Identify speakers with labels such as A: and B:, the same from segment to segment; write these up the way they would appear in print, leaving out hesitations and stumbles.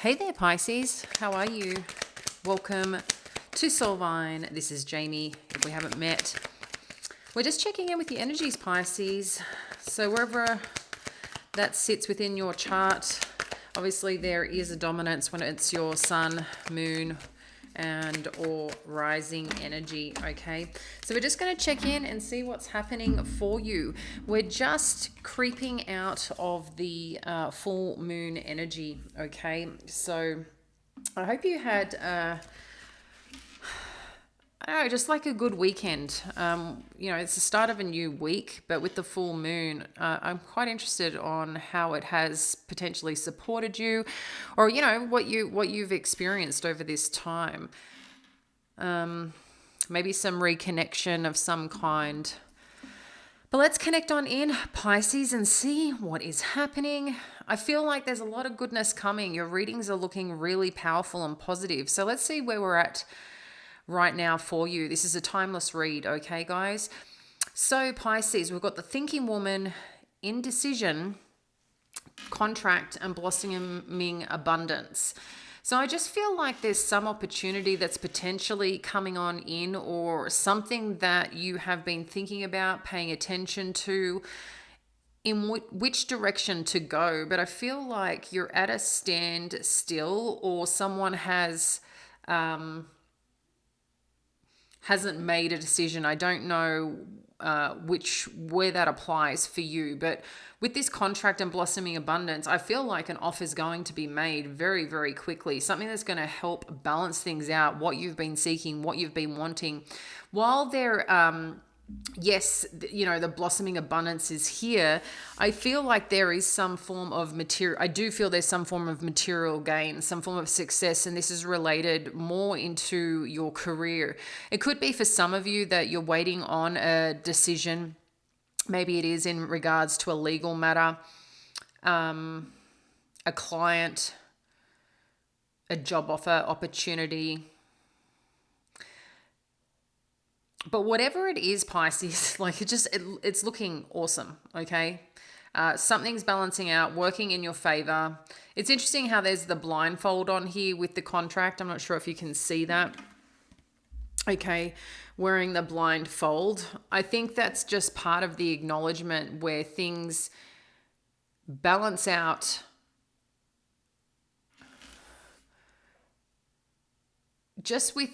A: Hey there, Pisces. How are you? Welcome to Soulvine. This is Jamie. If we haven't met, we're just checking in with the energies, Pisces. So wherever that sits within your chart, obviously there is a dominance when it's your sun, moon, and or rising energy. Okay, so we're just going to check in and see what's happening for you. We're just creeping out of the full moon energy. Okay, so I hope you had I don't know, just like a good weekend. It's the start of a new week, but with the full moon, I'm quite interested on how it has potentially supported you, or what you've experienced over this time. Maybe some reconnection of some kind. But let's connect on in, Pisces, and see what is happening. I feel like there's a lot of goodness coming. Your readings are looking really powerful and positive. So let's see where we're at right now for you. This is a timeless read, okay, guys? So Pisces, we've got the thinking woman, indecision, contract, and blossoming abundance. So I just feel like there's some opportunity that's potentially coming on in, or something that you have been thinking about, paying attention to, in which direction to go. But I feel like you're at a standstill, or someone hasn't made a decision. I don't know where that applies for you, but with this contract and blossoming abundance, I feel like an offer is going to be made very, very quickly. Something that's going to help balance things out, what you've been seeking, what you've been wanting. While there, yes, the blossoming abundance is here, I feel like there is some form of material. I do feel there's some form of material gain, some form of success, and this is related more into your career. It could be for some of you that you're waiting on a decision. Maybe it is in regards to a legal matter, a client, a job offer, opportunity. But whatever it is, Pisces, like it's looking awesome, okay? Something's balancing out, working in your favor. It's interesting how there's the blindfold on here with the contract. I'm not sure if you can see that. Okay, wearing the blindfold. I think that's just part of the acknowledgement where things balance out just with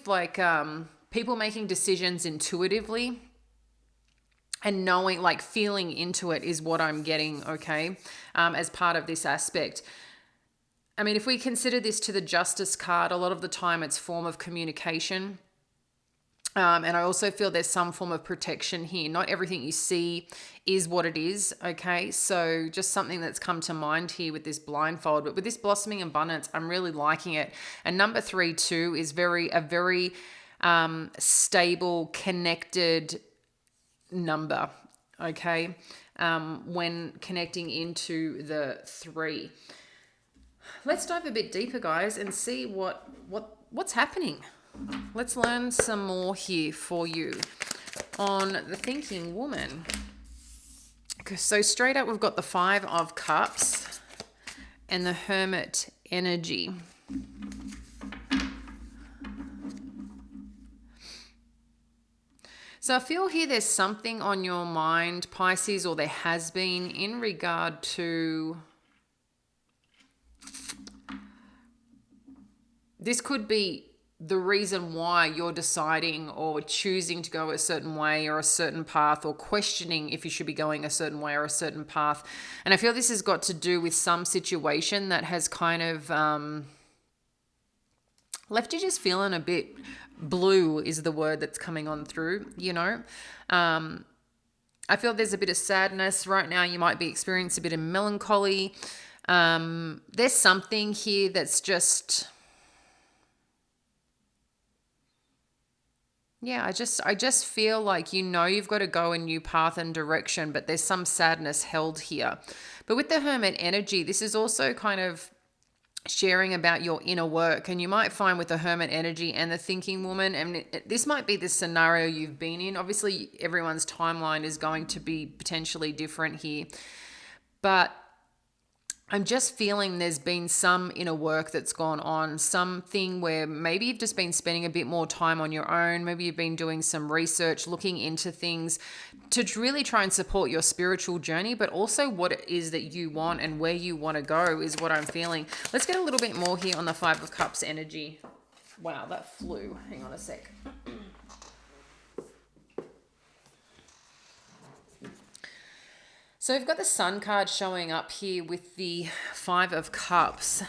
A: people making decisions intuitively and knowing, like feeling into it is what I'm getting, okay, as part of this aspect. I mean, if we consider this to the Justice card, a lot of the time it's form of communication. And I also feel there's some form of protection here. Not everything you see is what it is, okay? So just something that's come to mind here with this blindfold. But with this blossoming abundance, I'm really liking it. And number 3 too is a very stable, connected number, okay? When connecting into the 3. Let's dive a bit deeper, guys, and see what's happening. Let's learn some more here for you on the thinking woman. So straight up, we've got the 5 of Cups and the Hermit energy. So I feel here there's something on your mind, Pisces, or there has been, in regard to... This could be the reason why you're deciding or choosing to go a certain way or a certain path, or questioning if you should be going a certain way or a certain path. And I feel this has got to do with some situation that has kind of left you just feeling a bit blue, is the word that's coming on through, I feel there's a bit of sadness right now. You might be experiencing a bit of melancholy. There's something here that's just... Yeah, I just feel like you've got to go a new path and direction, but there's some sadness held here. But with the Hermit energy, this is also kind of sharing about your inner work. And you might find with the Hermit energy and the thinking woman, and this might be the scenario you've been in. Obviously, everyone's timeline is going to be potentially different here. But I'm just feeling there's been some inner work that's gone on, something where maybe you've just been spending a bit more time on your own. Maybe you've been doing some research, looking into things to really try and support your spiritual journey, but also what it is that you want and where you want to go is what I'm feeling. Let's get a little bit more here on the Five of Cups energy. Wow, that flew. Hang on a sec. So we've got the Sun card showing up here with the Five of Cups.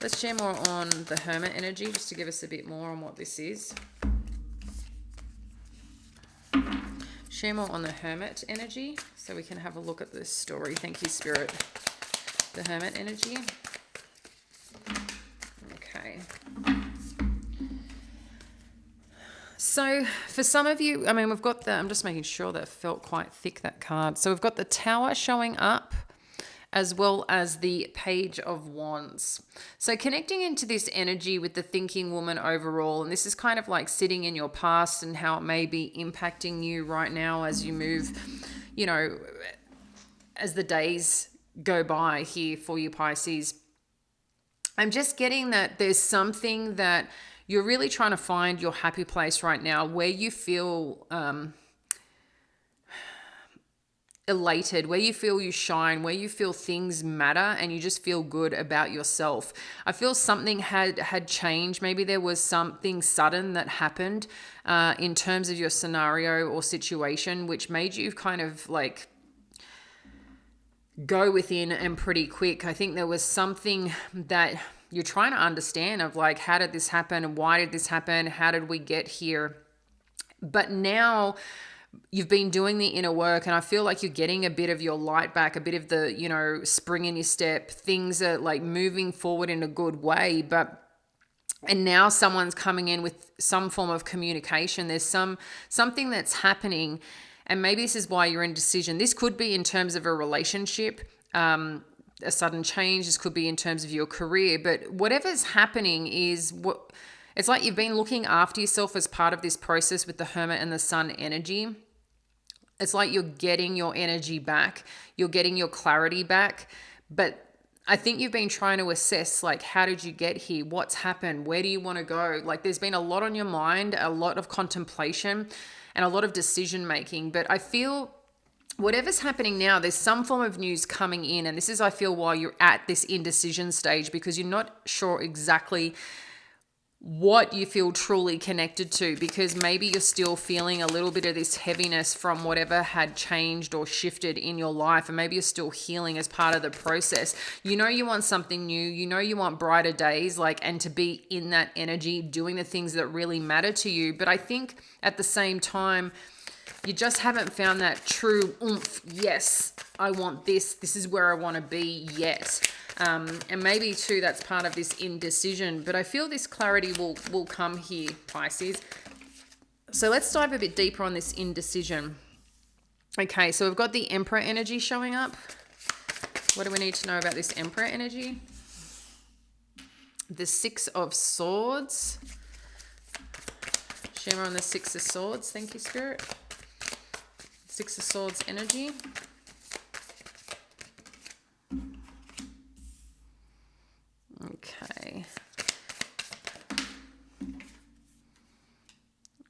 A: Let's share more on the Hermit energy just to give us a bit more on what this is. Share more on the Hermit energy so we can have a look at this story. Thank you, Spirit. The Hermit energy. Okay. So for some of you, I mean, we've got I'm just making sure that it felt quite thick, that card. So we've got the Tower showing up as well as the Page of Wands. So connecting into this energy with the thinking woman overall, and this is kind of like sitting in your past and how it may be impacting you right now as you move, as the days go by here for you, Pisces. I'm just getting that there's something that you're really trying to find your happy place right now where you feel elated, where you feel you shine, where you feel things matter and you just feel good about yourself. I feel something had changed. Maybe there was something sudden that happened in terms of your scenario or situation, which made you kind of like go within and pretty quick. I think there was something that you're trying to understand of like, how did this happen? Why did this happen? How did we get here? But now you've been doing the inner work and I feel like you're getting a bit of your light back, a bit of the, spring in your step. Things are like moving forward in a good way, and now someone's coming in with some form of communication. There's something that's happening, and maybe this is why you're in decision. This could be in terms of a relationship, a sudden change. This could be in terms of your career, but whatever's happening is it's like you've been looking after yourself as part of this process with the Hermit and the Sun energy. It's like you're getting your energy back. You're getting your clarity back. But I think you've been trying to assess, like, how did you get here? What's happened? Where do you want to go? Like, there's been a lot on your mind, a lot of contemplation and a lot of decision making. But I feel whatever's happening now, there's some form of news coming in. And this is, I feel, why you're at this indecision stage, because you're not sure exactly what you feel truly connected to, because maybe you're still feeling a little bit of this heaviness from whatever had changed or shifted in your life, and maybe you're still healing as part of the process. You want something new, you want brighter days, and to be in that energy, doing the things that really matter to you. But I think at the same time, you just haven't found that true oomph. Yes, I want this. This is where I want to be yet. And maybe too, that's part of this indecision. But I feel this clarity will come here, Pisces. So let's dive a bit deeper on this indecision. Okay, so we've got the Emperor energy showing up. What do we need to know about this Emperor energy? The Six of Swords. Shimmer on the Six of Swords. Thank you, Spirit. Six of Swords energy. Okay.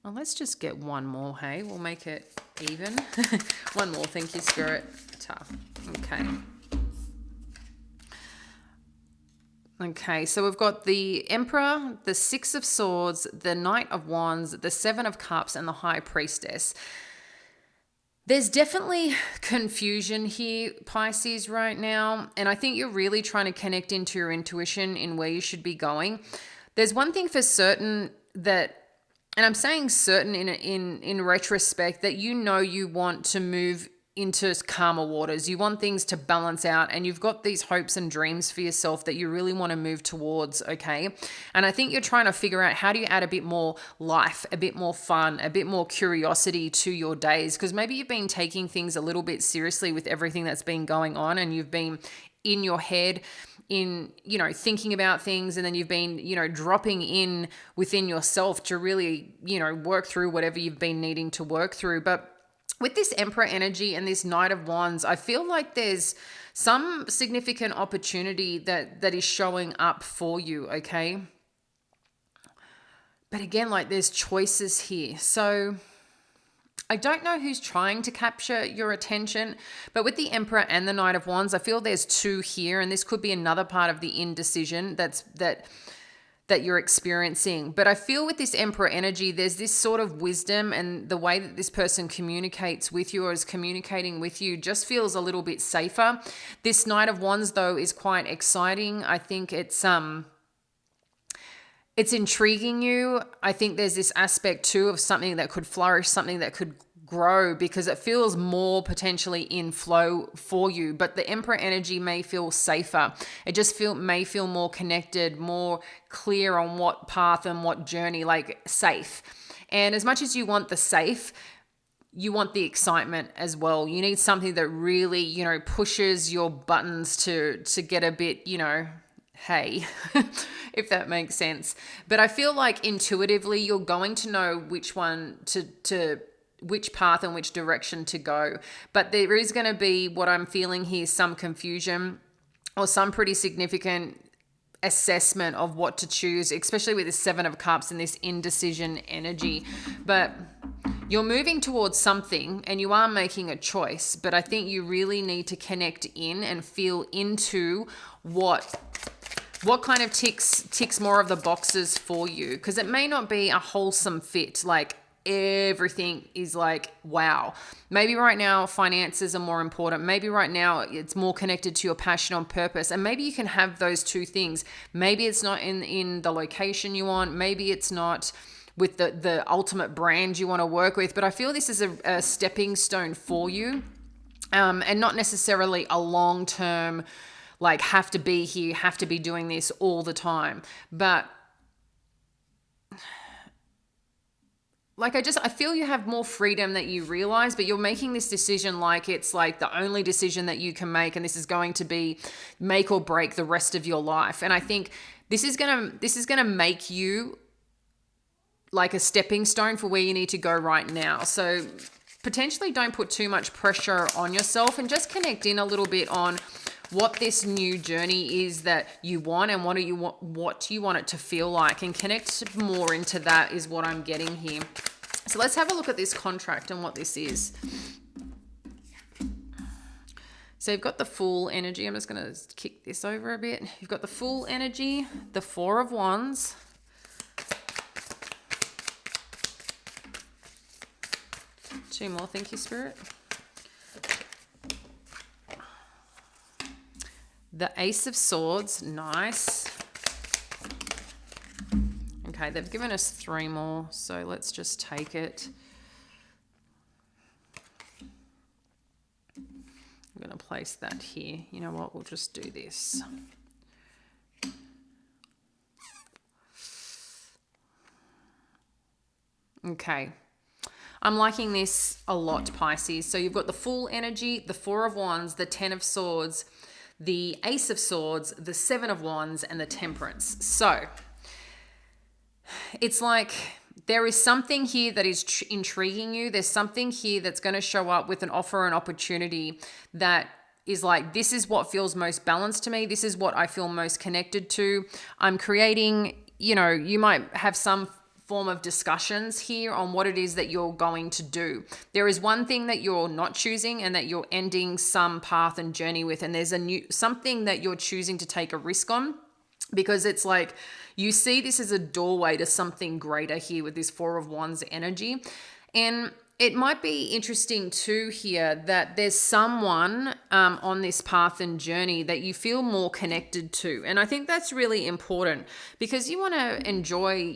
A: Well, let's just get one more, hey? We'll make it even. One more, thank you, Spirit. Tough. Okay. Okay, so we've got the Emperor, the Six of Swords, the Knight of Wands, the Seven of Cups, and the High Priestess. There's definitely confusion here, Pisces, right now. And I think you're really trying to connect into your intuition in where you should be going. There's one thing for certain that, and I'm saying certain in retrospect, that you want to move into calmer waters. You want things to balance out, and you've got these hopes and dreams for yourself that you really want to move towards, okay? And I think you're trying to figure out, how do you add a bit more life, a bit more fun, a bit more curiosity to your days? Because maybe you've been taking things a little bit seriously with everything that's been going on, and you've been in your head thinking about things, and then you've been, dropping in within yourself to really, work through whatever you've been needing to work through. But with this Emperor energy and this Knight of Wands, I feel like there's some significant opportunity that is showing up for you, okay? But again, like there's choices here. So I don't know who's trying to capture your attention, but with the Emperor and the Knight of Wands, I feel there's two here, and this could be another part of the indecision that you're experiencing. But I feel with this Emperor energy, there's this sort of wisdom, and the way that this person communicates with you or is communicating with you just feels a little bit safer. This Knight of Wands, though, is quite exciting. I think it's intriguing you. I think there's this aspect too of something that could flourish, something that could grow, because it feels more potentially in flow for you. But the Emperor energy may feel safer. It just may feel more connected, more clear on what path and what journey, like safe. And as much as you want the safe, you want the excitement as well. You need something that really, pushes your buttons to get a bit, hey, if that makes sense. But I feel like intuitively you're going to know which one to which path and which direction to go. But there is going to be, what I'm feeling here, some confusion or some pretty significant assessment of what to choose, especially with the Seven of Cups and this indecision energy. But you're moving towards something and you are making a choice, but I think you really need to connect in and feel into what kind of ticks more of the boxes for you, because it may not be a wholesome fit, like everything is like, wow. Maybe right now finances are more important. Maybe right now it's more connected to your passion on purpose. And maybe you can have those two things. Maybe it's not in the location you want. Maybe it's not with the ultimate brand you want to work with. But I feel this is a stepping stone for you, and not necessarily a long-term, like have to be here, have to be doing this all the time. But like I feel you have more freedom that you realize, but you're making this decision like it's like the only decision that you can make, and this is going to be make or break the rest of your life. And I think this is gonna make you like a stepping stone for where you need to go right now. So potentially don't put too much pressure on yourself, and just connect in a little bit on what this new journey is that you want, and what do you want it to feel like, and connect more into that is what I'm getting here. So let's have a look at this contract and what this is. So you've got the Fool energy. I'm just going to kick this over a bit. You've got the Fool energy, the Four of Wands, two more, thank you, Spirit. The Ace of Swords, nice. Okay, they've given us three more, so let's just take it. I'm going to place that here. You know what? We'll just do this. Okay. I'm liking this a lot, Pisces. So you've got the Fool energy, the Four of Wands, the Ten of Swords, the Ace of Swords, the Seven of Wands, and the Temperance. So it's like there is something here that is intriguing you. There's something here that's going to show up with an offer, an opportunity that is like, this is what feels most balanced to me. This is what I feel most connected to. I'm creating, you might have some form of discussions here on what it is that you're going to do. There is one thing that you're not choosing and that you're ending some path and journey with, and there's something that you're choosing to take a risk on, because it's like you see this as a doorway to something greater here with this Four of Wands energy. And it might be interesting too here that there's someone on this path and journey that you feel more connected to. And I think that's really important, because you want to enjoy,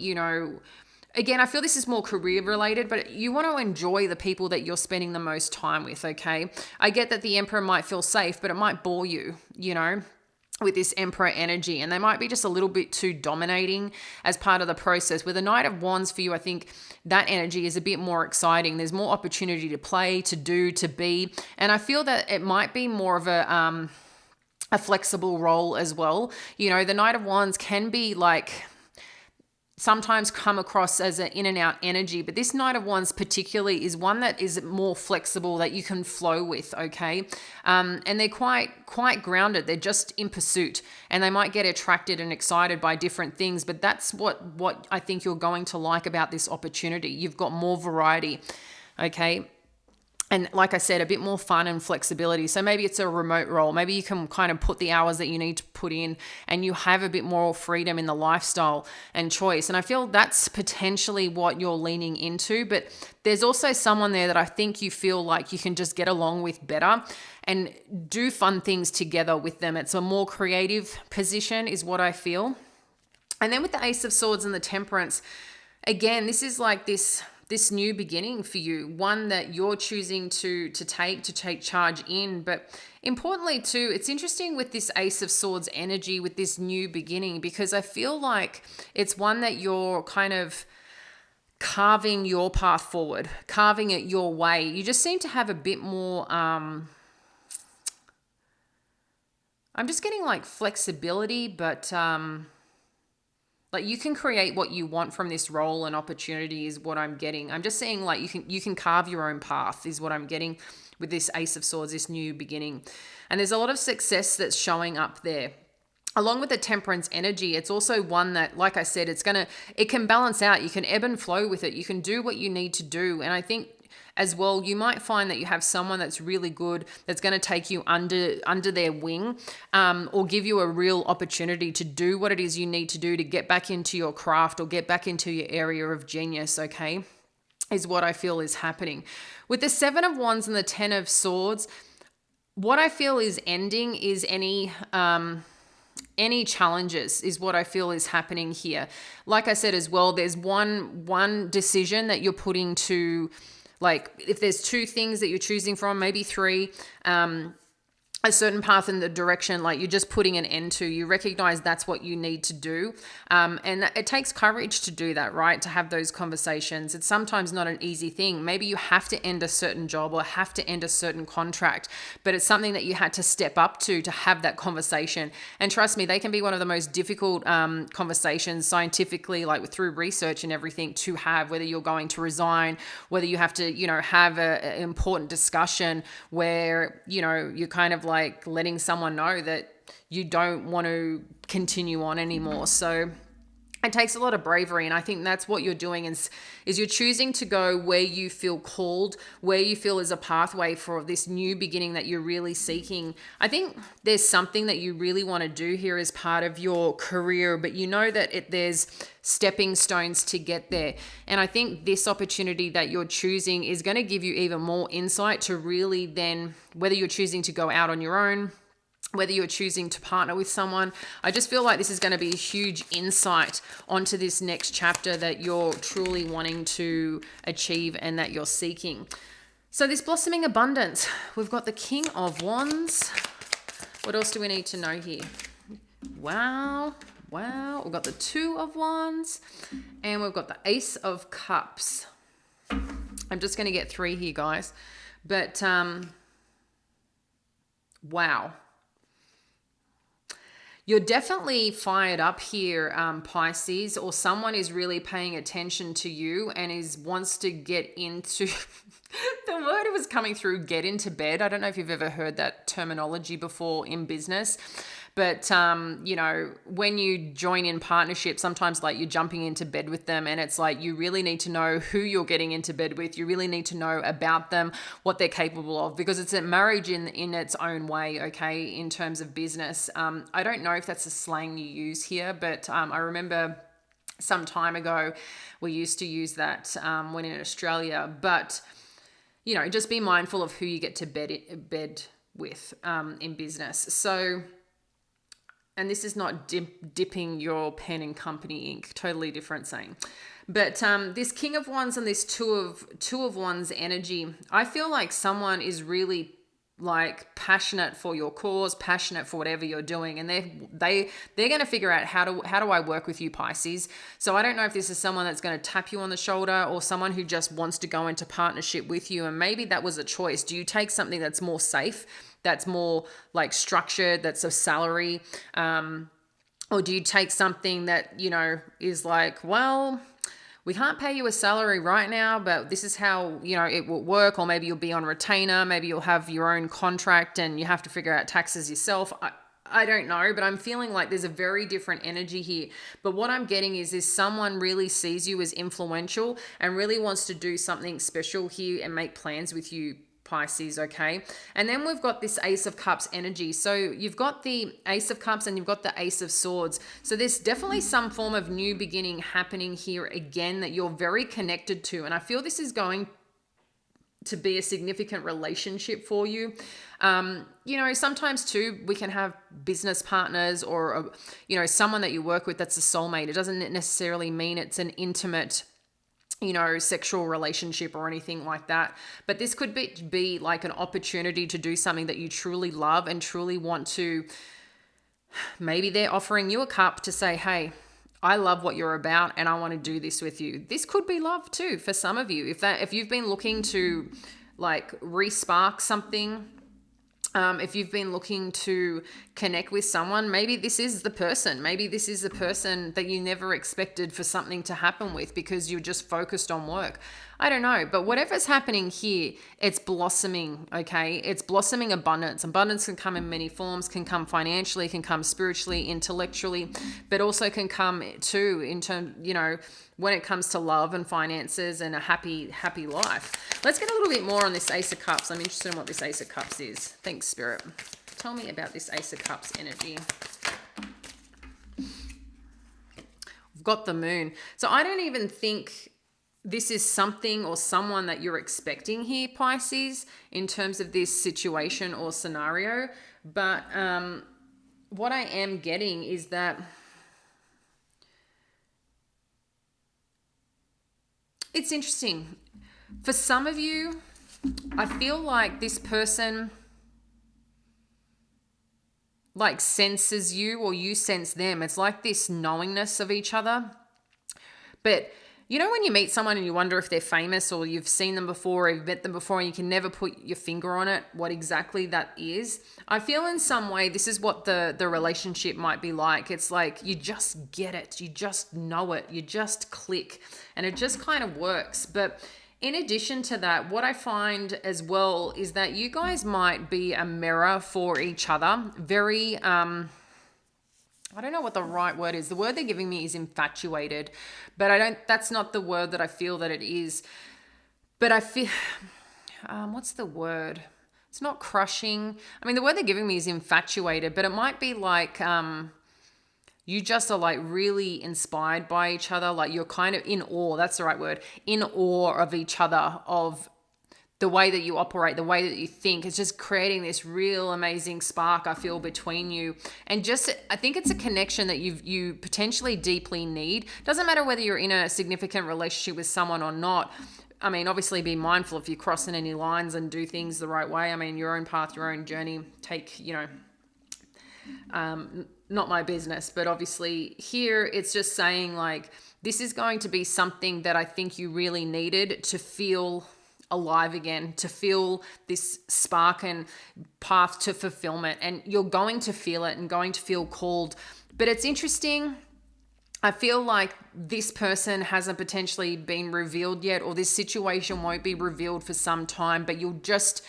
A: again, I feel this is more career related, but you want to enjoy the people that you're spending the most time with, okay? I get that the Emperor might feel safe, but it might bore you, with this Emperor energy, and they might be just a little bit too dominating as part of the process. With a Knight of Wands for you, I think that energy is a bit more exciting. There's more opportunity to play, to do, to be, and I feel that it might be more of a flexible role as well. The Knight of Wands can be like sometimes come across as an in and out energy, but this Knight of Wands particularly is one that is more flexible, that you can flow with, okay? And they're quite grounded. They're just in pursuit, and they might get attracted and excited by different things, but that's what I think you're going to like about this opportunity. You've got more variety, okay? And like I said, a bit more fun and flexibility. So maybe it's a remote role. Maybe you can kind of put the hours that you need to put in, and you have a bit more freedom in the lifestyle and choice. And I feel that's potentially what you're leaning into. But there's also someone there that I think you feel like you can just get along with better and do fun things together with them. It's a more creative position is what I feel. And then with the Ace of Swords and the Temperance, again, this is like this new beginning for you, one that you're choosing to take charge in. But importantly too, it's interesting with this Ace of Swords energy, with this new beginning, because I feel like it's one that you're kind of carving your path forward, carving it your way. You just seem to have a bit more, I'm just getting like flexibility, but like you can create what you want from this role and opportunity is what I'm getting. I'm just saying like you can carve your own path is what I'm getting with this Ace of Swords, this new beginning. And there's a lot of success that's showing up there. Along with the Temperance energy, it's also one that, like I said, it can balance out. You can ebb and flow with it. You can do what you need to do. And I think as well, you might find that you have someone that's really good, that's going to take you under their wing, or give you a real opportunity to do what it is you need to do to get back into your craft or get back into your area of genius, okay, is what I feel is happening. With the Seven of Wands and the Ten of Swords, what I feel is ending is any challenges is what I feel is happening here. Like I said as well, there's one decision that you're putting to, like if there's two things that you're choosing from, maybe three, a certain path in the direction, like you're just putting an end to. You recognize that's what you need to do. And it takes courage to do that, right? To have those conversations. It's sometimes not an easy thing. Maybe you have to end a certain job or have to end a certain contract, but it's something that you had to step up to have that conversation. And trust me, they can be one of the most difficult conversations scientifically, like through research and everything, to have, whether you're going to resign, whether you have to, have an important discussion where, you're kind of like letting someone know that you don't want to continue on anymore. So it takes a lot of bravery, and I think that's what you're doing is you're choosing to go where you feel called, where you feel is a pathway for this new beginning that you're really seeking. I think there's something that you really want to do here as part of your career, but you know that there's stepping stones to get there. And I think this opportunity that you're choosing is going to give you even more insight to really then, whether you're choosing to go out on your own, whether you're choosing to partner with someone, I just feel like this is going to be a huge insight onto this next chapter that you're truly wanting to achieve and that you're seeking. So this blossoming abundance, we've got the King of Wands. What else do we need to know here? Wow. We've got the Two of Wands, and we've got the Ace of Cups. I'm just going to get three here, guys. But, wow. You're definitely fired up here, Pisces, or someone is really paying attention to you and wants to get into, the word was coming through, get into bed. I don't know if you've ever heard that terminology before in business, but, when you join in partnership, sometimes like you're jumping into bed with them, and it's like you really need to know who you're getting into bed with. You really need to know about them, what they're capable of, because it's a marriage in its own way, okay, in terms of business. I don't know if that's a slang you use here, but I remember some time ago we used to use that when in Australia. But, just be mindful of who you get to bed with in business. So... and this is not dipping your pen in company ink, totally different saying. But this King of Wands and this Two of Wands energy, I feel like someone is really like passionate for your cause, passionate for whatever you're doing, and they're going to figure out how do I work with you, Pisces. So I don't know if this is someone that's going to tap you on the shoulder or someone who just wants to go into partnership with you, and maybe that was a choice. Do you take something that's more safe, that's more like structured, that's a salary, Or do you take something that, you know, is like, well, we can't pay you a salary right now, but this is how, you know, it will work. Or maybe you'll be on retainer. Maybe you'll have your own contract and you have to figure out taxes yourself. I don't know, but I'm feeling like there's a very different energy here. But what I'm getting is someone really sees you as influential and really wants to do something special here and make plans with you, Pisces, okay? And then we've got this Ace of Cups energy. So you've got the Ace of Cups and you've got the Ace of Swords. So there's definitely some form of new beginning happening here again that you're very connected to. And I feel this is going to be a significant relationship for you. You know, sometimes too, we can have business partners or, you know, someone that you work with that's a soulmate. It doesn't necessarily mean it's an intimate, you know, sexual relationship or anything like that. But this could be like an opportunity to do something that you truly love and truly want to. Maybe they're offering you a cup to say, hey, I love what you're about and I want to do this with you. This could be love too for some of you. If you've been looking to like re-spark something, if you've been looking to connect with someone, maybe this is the person. Maybe this is the person that you never expected for something to happen with because you're just focused on work. I don't know, but whatever's happening here, it's blossoming, okay? It's blossoming abundance. Abundance can come in many forms, can come financially, can come spiritually, intellectually, but also can come too in terms, you know, when it comes to love and finances and a happy life. Let's get a little bit more on this Ace of Cups. I'm interested in what this Ace of Cups is. Thanks, Spirit. Tell me about this Ace of Cups energy. We've got the Moon. So I don't even think this is something or someone that you're expecting here, Pisces, in terms of this situation or scenario. But what I am getting is that it's interesting. For some of you, I feel like this person like senses you or you sense them. It's like this knowingness of each other. But you know when you meet someone and you wonder if they're famous or you've seen them before or you've met them before and you can never put your finger on it, what exactly that is? I feel in some way this is what the relationship might be like. It's like you just get it. You just know it. You just click. And it just kind of works. But in addition to that, what I find as well is that you guys might be a mirror for each other. Very, I don't know what the right word is. The word they're giving me is infatuated, but that's not the word that I feel that it is. But I feel, what's the word? It's not crushing. I mean, the word they're giving me is infatuated, but it might be like, you just are like really inspired by each other. Like you're kind of in awe. That's the right word. In awe of each other, of the way that you operate, the way that you think. It's just creating this real amazing spark, I feel, between you. And just, I think it's a connection that you potentially deeply need. Doesn't matter whether you're in a significant relationship with someone or not. I mean, obviously be mindful if you're crossing any lines and do things the right way. I mean, your own path, your own journey, take, you know, not my business, but obviously here it's just saying like, this is going to be something that I think you really needed to feel alive again, to feel this spark and path to fulfillment. And you're going to feel it and going to feel called. But it's interesting. I feel like this person hasn't potentially been revealed yet, or this situation won't be revealed for some time, but you'll just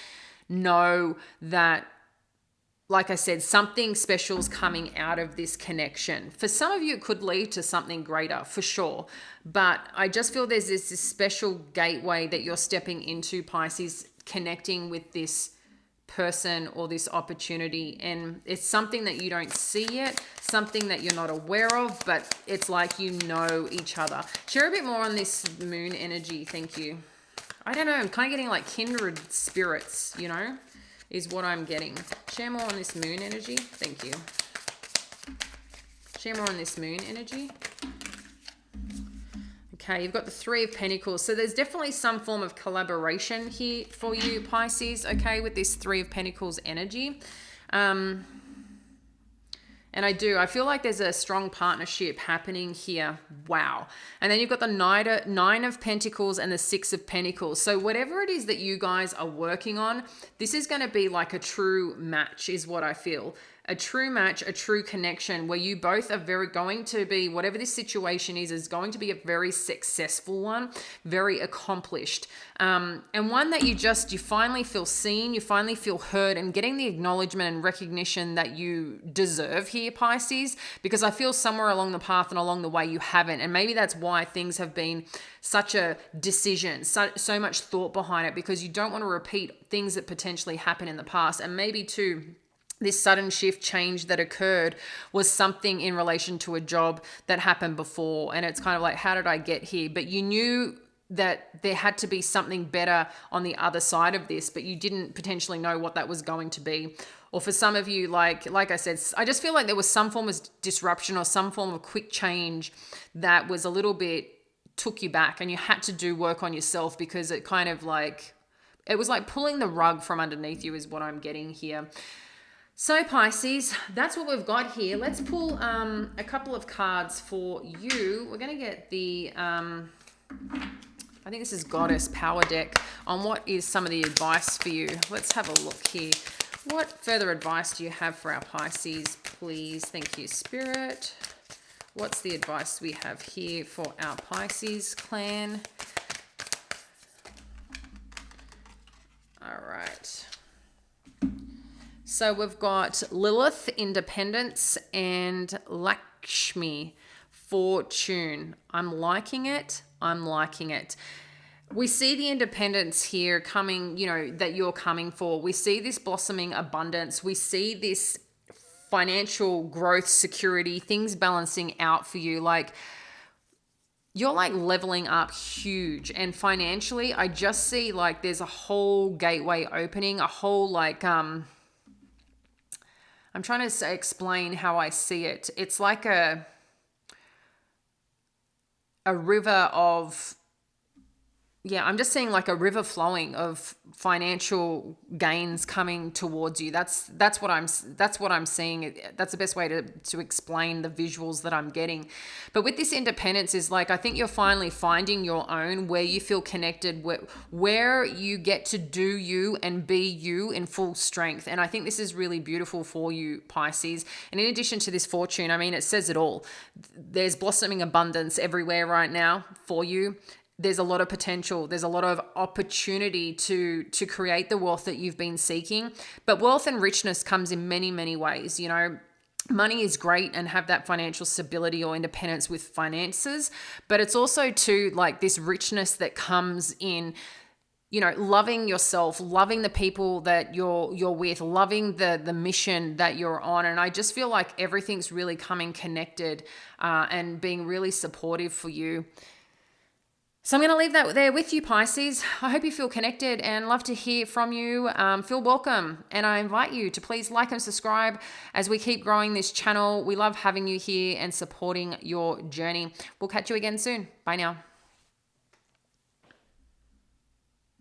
A: know that, like I said, something special is coming out of this connection. For some of you, it could lead to something greater, for sure. But I just feel there's this special gateway that you're stepping into, Pisces, connecting with this person or this opportunity. And it's something that you don't see yet, something that you're not aware of, but it's like you know each other. Share a bit more on this Moon energy. Thank you. I don't know. I'm kind of getting like kindred spirits, you know, is what I'm getting. Share more on this Moon energy. Thank you. Share more on this Moon energy. Okay, you've got the Three of Pentacles. So there's definitely some form of collaboration here for you, Pisces, okay, with this Three of Pentacles energy. And I feel like there's a strong partnership happening here. Wow. And then you've got the Nine of Pentacles and the Six of Pentacles. So whatever it is that you guys are working on, this is going to be like a true match is what I feel. a true match, a true connection where you both are going to be, whatever this situation is going to be a very successful one, very accomplished. And one that you finally feel seen, you finally feel heard, and getting the acknowledgement and recognition that you deserve here, Pisces, because I feel somewhere along the path and along the way you haven't. And maybe that's why things have been such a decision, so much thought behind it, because you don't want to repeat things that potentially happened in the past. And maybe too, this sudden shift change that occurred was something in relation to a job that happened before. And it's kind of like, how did I get here? But you knew that there had to be something better on the other side of this, but you didn't potentially know what that was going to be. Or for some of you, like I said, I just feel like there was some form of disruption or some form of quick change that was a little bit, took you back, and you had to do work on yourself, because it kind of like, it was like pulling the rug from underneath you is what I'm getting here. So Pisces, that's what we've got here. Let's pull a couple of cards for you. We're going to get the, I think this is Goddess Power Deck, on what is some of the advice for you. Let's have a look here. What further advice do you have for our Pisces, please? Thank you, Spirit. What's the advice we have here for our Pisces clan? All right. So we've got Lilith, Independence, and Lakshmi, Fortune. I'm liking it. I'm liking it. We see the independence here coming, that you're coming for. We see this blossoming abundance. We see this financial growth, security, things balancing out for you. Like, you're like leveling up huge. And financially, I just see like there's a whole gateway opening, a whole like, I'm trying to explain how I see it. It's like a river of, I'm just seeing like a river flowing of financial gains coming towards you. That's what I'm seeing. That's the best way to explain the visuals that I'm getting. But with this independence is like, I think you're finally finding your own, where you feel connected, where you get to do you and be you in full strength. And I think this is really beautiful for you, Pisces. And in addition to this fortune, I mean, it says it all. There's blossoming abundance everywhere right now for you. There's a lot of potential. There's a lot of opportunity to create the wealth that you've been seeking. But wealth and richness comes in many, many ways. Money is great and have that financial stability or independence with finances. But it's also too like this richness that comes in, loving yourself, loving the people that you're with, loving the mission that you're on. And I just feel like everything's really coming connected and being really supportive for you. So I'm going to leave that there with you, Pisces. I hope you feel connected and love to hear from you. Feel welcome. And I invite you to please like and subscribe as we keep growing this channel. We love having you here and supporting your journey. We'll catch you again soon. Bye now.